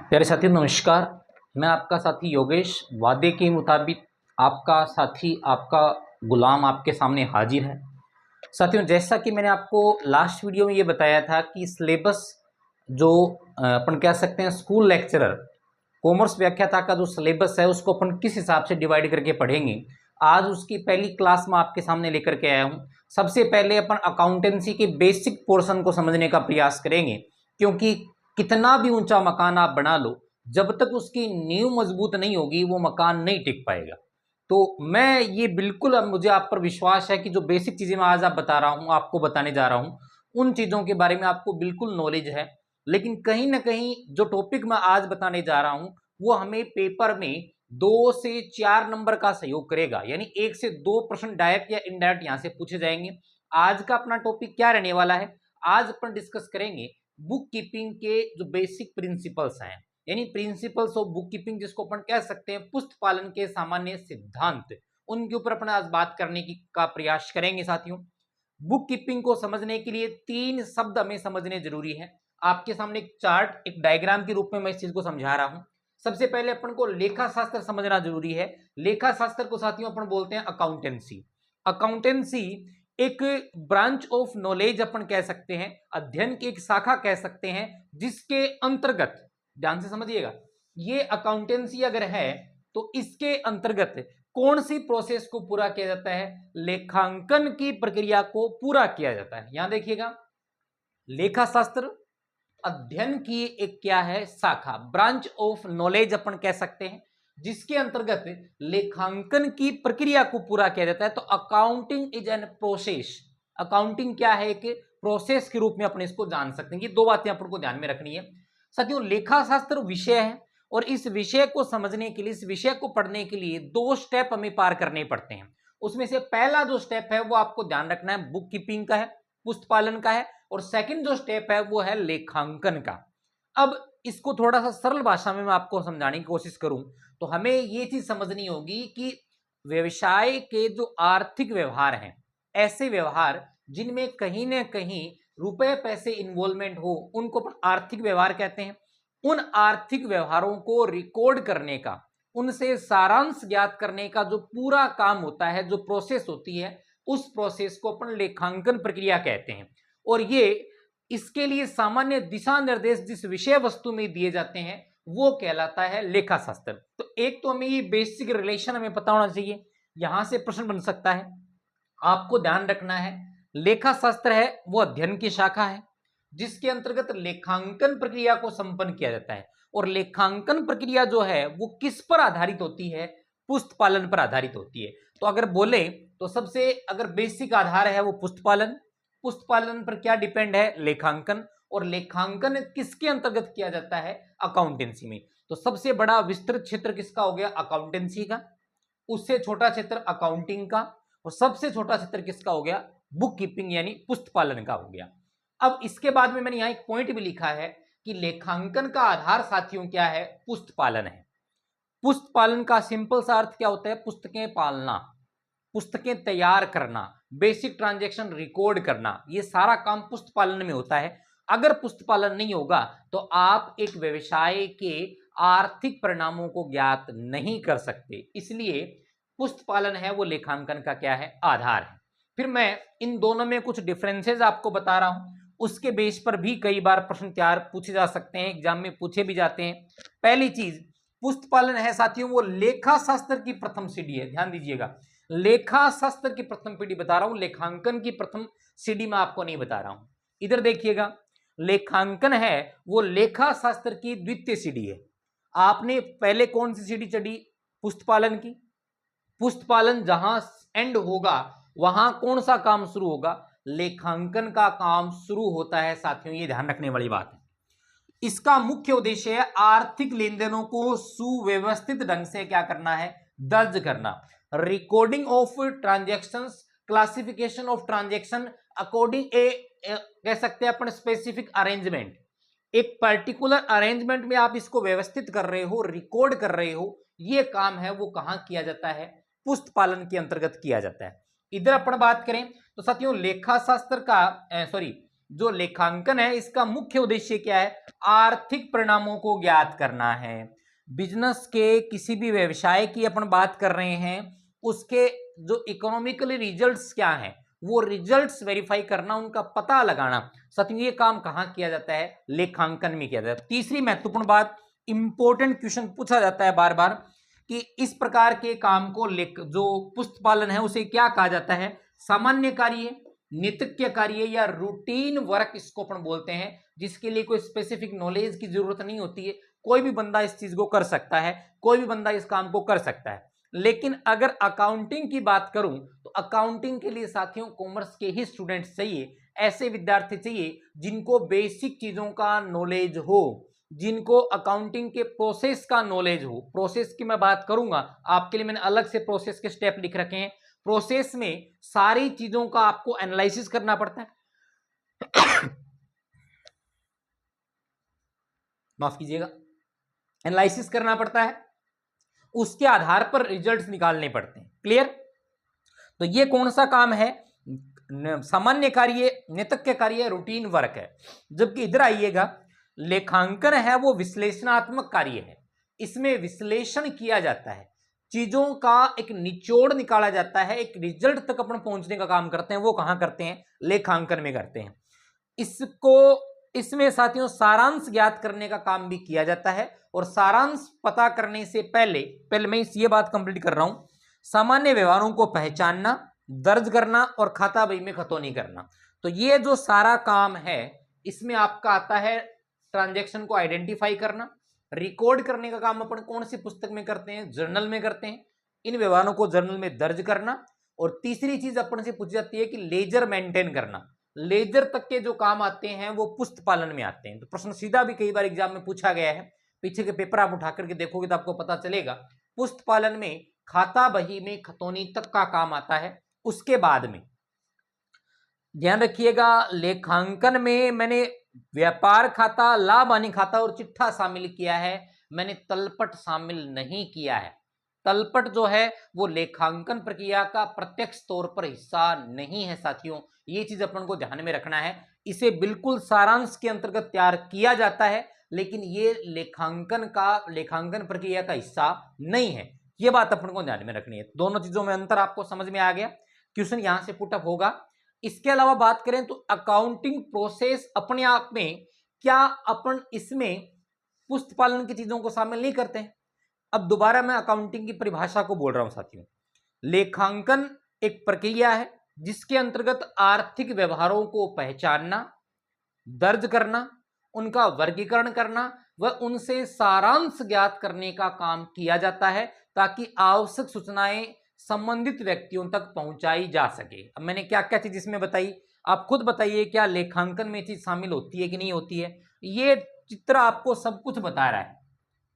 प्यारे साथियों नमस्कार। मैं आपका साथी योगेश वादे के मुताबिक आपका साथी आपका गुलाम आपके सामने हाजिर है। साथियों, जैसा कि मैंने आपको लास्ट वीडियो में ये बताया था कि सिलेबस जो अपन कह सकते हैं स्कूल लेक्चरर कॉमर्स व्याख्याता का जो सिलेबस है उसको अपन किस हिसाब से डिवाइड करके पढ़ेंगे, आज उसकी पहली क्लास में आपके सामने लेकर के आया हूँ। सबसे पहले अपन अकाउंटेंसी के बेसिक पोर्शन को समझने का प्रयास करेंगे, क्योंकि कितना भी ऊंचा मकान आप बना लो, जब तक उसकी नींव मजबूत नहीं होगी वो मकान नहीं टिक पाएगा। तो मैं ये बिल्कुल, अब मुझे आप पर विश्वास है कि जो बेसिक चीज़ें मैं आज आप बता रहा हूँ, आपको बताने जा रहा हूँ, उन चीज़ों के बारे में आपको बिल्कुल नॉलेज है। लेकिन कहीं ना कहीं जो टॉपिक मैं आज बताने जा रहा हूँ वो हमें पेपर में 2 से 4 नंबर का सहयोग करेगा, यानी 1 से 2 प्रश्न डायरेक्ट या इनडायरेक्ट यहाँ से पूछे जाएंगे। आज का अपना टॉपिक क्या रहने वाला है? आज अपन डिस्कस करेंगे बुक कीपिंग के जो बेसिक प्रिंसिपल्स हैं, यानी प्रिंसिपल्स ऑफ बुक कीपिंग, जिसको अपन कह सकते हैं पुस्त पालन के सामान्य सिद्धांत। उनके ऊपर अपन आज बात करने की का प्रयास करेंगे। साथियों, बुक कीपिंग को समझने के लिए 3 शब्द हमें समझने जरूरी है। आपके सामने एक चार्ट, एक डायग्राम के रूप में मैं इस चीज को समझा रहा हूं। सबसे पहले अपन को लेखा शास्त्र समझना जरूरी है। लेखा शास्त्र को साथियों अपन बोलते हैं अकाउंटेंसी। अकाउंटेंसी एक ब्रांच ऑफ नॉलेज अपन कह सकते हैं, अध्ययन की एक शाखा कह सकते हैं, जिसके अंतर्गत, ध्यान से समझिएगा, ये अकाउंटेंसी अगर है तो इसके अंतर्गत कौन सी प्रोसेस को पूरा किया जाता है? लेखांकन की प्रक्रिया को पूरा किया जाता है। यहां देखिएगा, लेखा शास्त्र अध्ययन की एक क्या है? शाखा, ब्रांच ऑफ नॉलेज अपन कह सकते हैं, जिसके अंतर्गत लेखांकन की प्रक्रिया को पूरा किया जाता है। तो accounting is an process. Accounting क्या है? एक प्रोसेस के रूप में अपन इसको जान सकते हैं। ये 2 बातें अपन को ध्यान में रखनी है। साथियों, लेखा शास्त्र विषय है और इस विषय को समझने के लिए, इस विषय को पढ़ने के लिए 2 स्टेप हमें पार करने पड़ते हैं। उसमें से पहला जो स्टेप है वो आपको ध्यान रखना है, बुक कीपिंग का है, पुस्त पालन का है, और सेकंड जो स्टेप है वो है लेखांकन का। अब इसको थोड़ा सा सरल भाषा में मैं आपको समझाने की कोशिश करूं तो हमें ये चीज समझनी होगी कि व्यवसाय के जो आर्थिक व्यवहार हैं, ऐसे व्यवहार जिनमें कहीं ना कहीं रुपए पैसे इन्वॉल्वमेंट हो, उनको अपन आर्थिक व्यवहार कहते हैं। उन आर्थिक व्यवहारों को रिकॉर्ड करने का, उनसे सारांश ज्ञात करने का जो पूरा काम होता है, जो प्रोसेस होती है, उस प्रोसेस को अपन लेखांकन प्रक्रिया कहते हैं। और ये इसके लिए सामान्य दिशा निर्देश जिस विषय वस्तु में दिए जाते हैं वो कहलाता है लेखा शास्त्र। तो एक तो हमें ये बेसिक रिलेशन हमें पता होना चाहिए, यहां से प्रश्न बन सकता है। आपको ध्यान रखना है, लेखा शास्त्र है वो अध्ययन की शाखा है जिसके अंतर्गत लेखांकन प्रक्रिया को संपन्न किया जाता है। और लेखांकन प्रक्रिया जो है वो किस पर आधारित होती है? पुस्त पालन पर आधारित होती है। तो अगर बोले तो सबसे अगर बेसिक आधार है वो पुस्त पालन। पुस्त पालन पर क्या डिपेंड है? लेखांकन। और लेखांकन किसके अंतर्गत किया जाता है? अकाउंटेंसी में। तो सबसे बड़ा विस्तृत क्षेत्र किसका हो गया? अकाउंटेंसी का। उससे छोटा क्षेत्र अकाउंटिंग का, और सबसे छोटा क्षेत्र किसका हो गया? बुक कीपिंग यानी पुस्त पालन का हो गया। अब इसके बाद में मैंने यहां एक पॉइंट भी लिखा है कि लेखांकन का आधार साथियों क्या है? पुस्त पालन है। पुस्त पालन का सिंपल सा अर्थ क्या होता है? पुस्तकें पालना, पुस्तकें तैयार करना, बेसिक ट्रांजैक्शन रिकॉर्ड करना, ये सारा काम पुस्त पालन में होता है। अगर पुस्त पालन नहीं होगा तो आप एक व्यवसाय के आर्थिक परिणामों को ज्ञात नहीं कर सकते। इसलिए पुस्त पालन है वो लेखांकन का क्या है? आधार है। फिर मैं इन दोनों में कुछ डिफरेंसेस आपको बता रहा हूं, उसके बेस पर भी कई बार प्रश्न तैयार पूछे जा सकते हैं, एग्जाम में पूछे भी जाते हैं। पहली चीज, पुस्त पालन है साथियों वो लेखा शास्त्र की प्रथम सीढ़ी है। ध्यान दीजिएगा, लेखा शास्त्र की प्रथम पीढ़ी बता रहा हूं, लेखांकन की प्रथम सीढ़ी में आपको नहीं बता रहा हूं। इधर देखिएगा, लेखांकन है वो लेखा शास्त्र की द्वितीय सीढ़ी है। आपने पहले कौन सी सीढ़ी चढ़ी? पुस्त पालन की। पुस्त पालन जहां एंड होगा वहां कौन सा काम शुरू होगा? लेखांकन का काम शुरू होता है। साथियों, ये ध्यान रखने वाली बात है। इसका मुख्य उद्देश्य है आर्थिक लेन देनों को सुव्यवस्थित ढंग से क्या करना है? दर्ज करना। Recording of transactions, classification of transaction according कह सकते हैं अपन स्पेसिफिक अरेंजमेंट। एक पर्टिकुलर अरेंजमेंट में आप इसको व्यवस्थित कर रहे हो, रिकॉर्ड कर रहे हो, ये काम है वो कहां किया जाता है? पुस्त पालन के अंतर्गत किया जाता है। इधर अपन बात करें तो साथियों लेखा शास्त्र का जो लेखांकन है इसका मुख्य उद्देश्य क्या है? आर्थिक परिणामों को ज्ञात करना है। बिजनेस के किसी भी व्यवसाय की अपन बात कर रहे हैं, उसके जो इकोनॉमिकली रिजल्ट्स क्या हैं, वो रिजल्ट्स वेरीफाई करना, उनका पता लगाना। साथियों ये काम कहां किया जाता है? लेखांकन में किया जाता है। तीसरी महत्वपूर्ण बात, इंपॉर्टेंट क्वेश्चन पूछा जाता है बार बार कि इस प्रकार के काम को जो पुस्त पालन है उसे क्या कहा जाता है? सामान्य कार्य, नित्य कार्य या रूटीन वर्क इसको अपन बोलते हैं, जिसके लिए कोई स्पेसिफिक नॉलेज की जरूरत नहीं होती है। कोई भी बंदा इस चीज को कर सकता है, कोई भी बंदा इस काम को कर सकता है। लेकिन अगर अकाउंटिंग की बात करूं तो अकाउंटिंग के लिए साथियों कॉमर्स के ही स्टूडेंट्स चाहिए, ऐसे विद्यार्थी चाहिए जिनको बेसिक चीजों का नॉलेज हो, जिनको अकाउंटिंग के प्रोसेस का नॉलेज हो। प्रोसेस की मैं बात करूंगा, आपके लिए मैंने अलग से प्रोसेस के स्टेप लिख रखे हैं। प्रोसेस में सारी चीजों का आपको एनालिसिस करना पड़ता है माफ कीजिएगा, एनालिसिस करना पड़ता है, उसके आधार पर रिजल्ट्स निकालने पड़ते हैं। क्लियर? तो ये कौन सा काम है? सामान्य कार्य, नित्य कार्य, रूटीन वर्क है। जबकि इधर आइएगा, लेखांकन है वो विश्लेषणात्मक कार्य है। इसमें विश्लेषण किया जाता है, चीजों का एक निचोड़ निकाला जाता है, एक रिजल्ट तक अपन पहुंचने का काम करते हैं। वो कहां करते हैं? लेखांकन में करते हैं। इसमें साथियों सारांश ज्ञात करने का काम भी किया जाता है। और सारांश पता करने से पहले मैं ये बात कंप्लीट कर रहा हूं, सामान्य व्यवहारों को पहचानना, दर्ज करना और खाता बही में खतौनी करना। तो ये जो सारा काम है इसमें आपका आता है ट्रांजैक्शन को आइडेंटिफाई करना, रिकॉर्ड करने का काम अपन कौन सी पुस्तक में करते हैं? जर्नल में करते हैं। इन व्यवहारों को जर्नल में दर्ज करना। और तीसरी चीज अपन से पूछी जाती है कि लेजर मेंटेन करना। लेजर तक के जो काम आते हैं वो पुस्त पालन में आते हैं। तो प्रश्न सीधा भी कई बार एग्जाम में पूछा गया है, पीछे के पेपर आप उठा करके देखोगे तो आपको पता चलेगा। पुस्त पालन में खाता बही में खतौनी तक का काम आता है। उसके बाद में ध्यान रखिएगा, लेखांकन में मैंने व्यापार खाता, लाभ हानि खाता और चिट्ठा शामिल किया है, मैंने तलपट शामिल नहीं किया है। तलपट जो है वो लेखांकन प्रक्रिया का प्रत्यक्ष तौर पर हिस्सा नहीं है साथियों, ये चीज अपन को ध्यान में रखना है। इसे बिल्कुल सारांश के अंतर्गत तैयार किया जाता है, लेकिन ये लेखांकन प्रक्रिया का हिस्सा नहीं है। ये बात अपन को ध्यान में रखनी है। दोनों चीजों में अंतर आपको समझ में आ गया? क्वेश्चन यहां से पुटअप होगा। इसके अलावा बात करें तो अकाउंटिंग प्रोसेस अपने आप में, क्या अपन इसमें पुस्त पालन की चीजों को शामिल नहीं करते हैं? अब दोबारा मैं अकाउंटिंग की परिभाषा को बोल रहा हूं साथियों। लेखांकन एक प्रक्रिया है जिसके अंतर्गत आर्थिक व्यवहारों को पहचानना, दर्ज करना, उनका वर्गीकरण करना व उनसे सारांश ज्ञात करने का काम किया जाता है, ताकि आवश्यक सूचनाएं संबंधित व्यक्तियों तक पहुंचाई जा सके। अब मैंने क्या क्या चीज इसमें बताई, आप खुद बताइए क्या लेखांकन में चीज शामिल होती है कि नहीं होती है? ये चित्र आपको सब कुछ बता रहा है।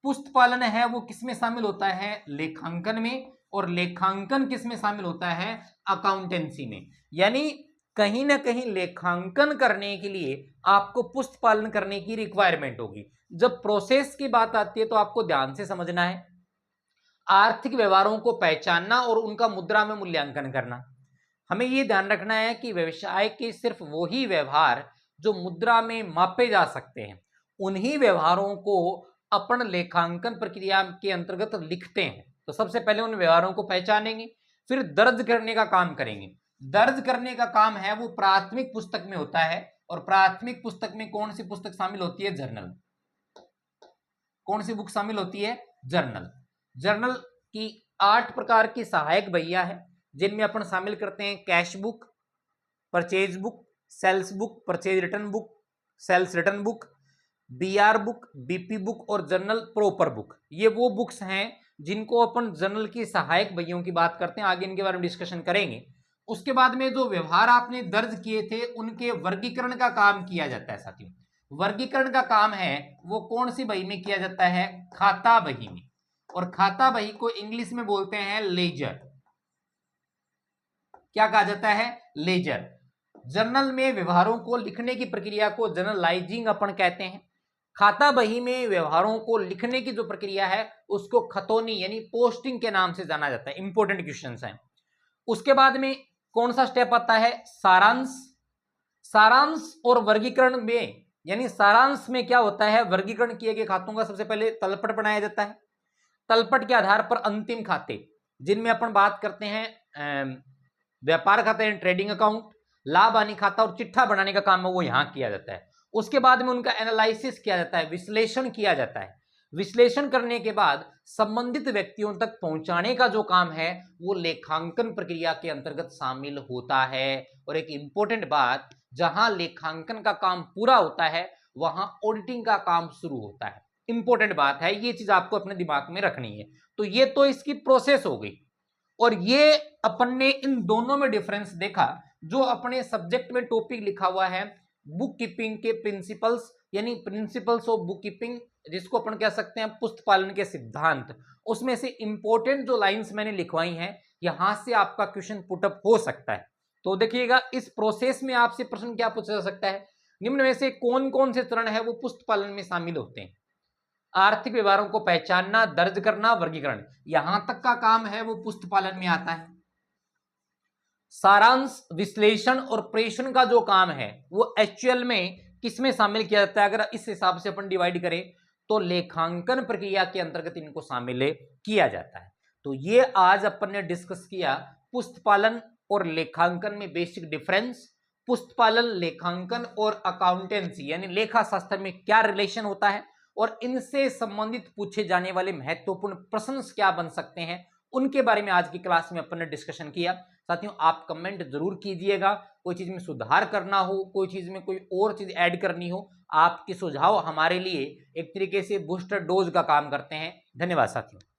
पुस्त पालन है वो किसमें शामिल होता है? लेखांकन में। और लेखांकन किसमें शामिल होता है? अकाउंटेंसी में। यानी कहीं ना कहीं लेखांकन करने के लिए आपको पुस्त पालन करने की रिक्वायरमेंट होगी। जब प्रोसेस की बात आती है तो आपको ध्यान से समझना है, आर्थिक व्यवहारों को पहचानना और उनका मुद्रा में मूल्यांकन करना। हमें यह ध्यान रखना है कि व्यवसाय के सिर्फ वही व्यवहार जो मुद्रा में मापे जा सकते हैं, उन्हीं व्यवहारों को अपन लेखांकन प्रक्रिया के अंतर्गत लिखते हैं। तो सबसे पहले उन व्यवहारों को पहचानेंगे, फिर दर्ज करने का काम करेंगे। दर्ज करने का काम है वो प्राथमिक पुस्तक में होता है। और प्राथमिक पुस्तक में कौन सी पुस्तक शामिल होती है? जर्नल। कौन सी बुक शामिल होती है? जर्नल। जर्नल की 8 प्रकार की सहायक बहियां है, जिनमें अपन शामिल करते हैं cash book, purchase book, sales book, purchase return book, sales return book, BR book, BP book और जर्नल प्रॉपर बुक। ये वो बुक्स हैं जिनको अपन जर्नल की सहायक बहियों की बात करते हैं। आगे इनके बारे में डिस्कशन करेंगे। उसके बाद में जो व्यवहार आपने दर्ज किए थे उनके वर्गीकरण का काम किया जाता है साथियों। वर्गीकरण का काम है वो कौन सी बही में किया जाता है? खाता बही में। और खाता बही को इंग्लिश में बोलते हैं लेजर। क्या कहा जाता है? लेजर। जर्नल में व्यवहारों को लिखने की प्रक्रिया को जर्नलाइजिंग अपन कहते हैं। खाता बही में व्यवहारों को लिखने की जो प्रक्रिया है उसको खतौनी यानी पोस्टिंग के नाम से जाना जाता है। इंपॉर्टेंट क्वेश्चन है। उसके बाद में कौन सा स्टेप आता है? सारांश। सारांश और वर्गीकरण में, यानी सारांश में क्या होता है, वर्गीकरण किए गए खातों का सबसे पहले तलपट बनाया जाता है। तलपट के आधार पर अंतिम खाते, जिनमें अपन बात करते हैं व्यापार खाता यानी ट्रेडिंग अकाउंट, लाभ हानि खाता और चिट्ठा बनाने का काम है वो यहां किया जाता है। उसके बाद में उनका एनालिसिस किया जाता है, विश्लेषण किया जाता है। विश्लेषण करने के बाद संबंधित व्यक्तियों तक पहुंचाने का जो काम है वो लेखांकन प्रक्रिया के अंतर्गत शामिल होता है। और एक इंपॉर्टेंट बात, जहां लेखांकन का काम पूरा होता है वहां ऑडिटिंग का काम शुरू होता है। इंपॉर्टेंट बात है, ये चीज आपको अपने दिमाग में रखनी है। तो ये तो इसकी प्रोसेस हो गई, और ये अपन ने इन दोनों में डिफरेंस देखा। जो अपने सब्जेक्ट में टॉपिक लिखा हुआ है बुक कीपिंग के प्रिंसिपल्स, यानी प्रिंसिपल्स ऑफ बुक कीपिंग, जिसको अपन कह सकते हैं पुस्तक पालन के सिद्धांत, उसमें से इंपॉर्टेंट जो लाइंस मैंने लिखवाई हैं यहां से आपका क्वेश्चन पुटअप हो सकता है। तो देखिएगा, इस प्रोसेस में आपसे प्रश्न क्या पूछा जा सकता है, निम्न में से कौन कौन से चरण है वो पुस्तक पालन में शामिल होते हैं। आर्थिक व्यवहारों को पहचानना, दर्ज करना, वर्गीकरण, यहां तक का काम है वो पुस्तक पालन में आता है। सारांश, विश्लेषण और प्रेषण का जो काम है वो एक्चुअल में किसमें शामिल किया जाता है, अगर इस हिसाब से अपन डिवाइड करें तो लेखांकन प्रक्रिया के अंतर्गत इनको शामिल किया जाता है। तो ये आज अपन ने डिस्कस किया पुस्तक पालन और लेखांकन में बेसिक डिफरेंस, पुस्तक पालन, लेखांकन और अकाउंटेंसी यानी लेखा शास्त्र में क्या रिलेशन होता है, और इनसे संबंधित पूछे जाने वाले महत्वपूर्ण प्रश्न क्या बन सकते हैं, उनके बारे में आज की क्लास में अपन ने डिस्कशन किया। साथियों, आप कमेंट जरूर कीजिएगा, कोई चीज में सुधार करना हो, कोई चीज में कोई और चीज ऐड करनी हो, आपके सुझाव हमारे लिए एक तरीके से बूस्टर डोज का काम करते हैं। धन्यवाद साथियों।